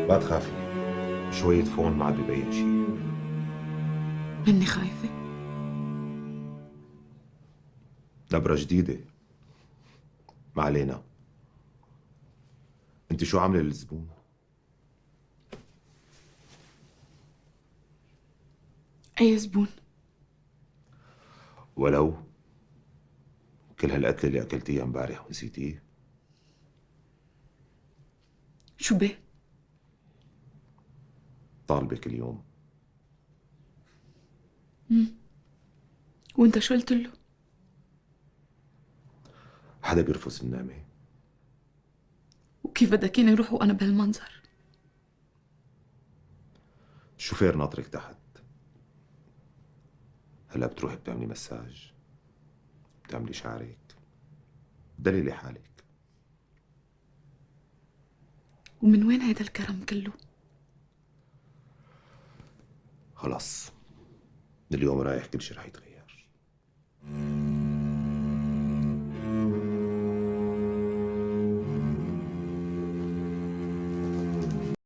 ما تخافي، شوية فون ما عاد ببين شيء. مني خايفة. نبرة جديدة. ما علينا. انت شو عاملة للزبون؟ أي زبون؟ ولو كل هالقتلة اللي أكلتيها امبارح ونسيتيه؟ شو بيه؟ طالبك اليوم. وانت شو قلت له؟ حدا بيرفض النعمة؟ وكيف بدك اياني اروح وانا بهالمنظر؟ الشوفير ناطرك تحت. هلا بتروحي بتعملي مساج، بتعملي شعرك، دليلي حالك. ومن وين هيدا الكرم كله؟ خلص، من اليوم رايح كل شيء رح يتغير.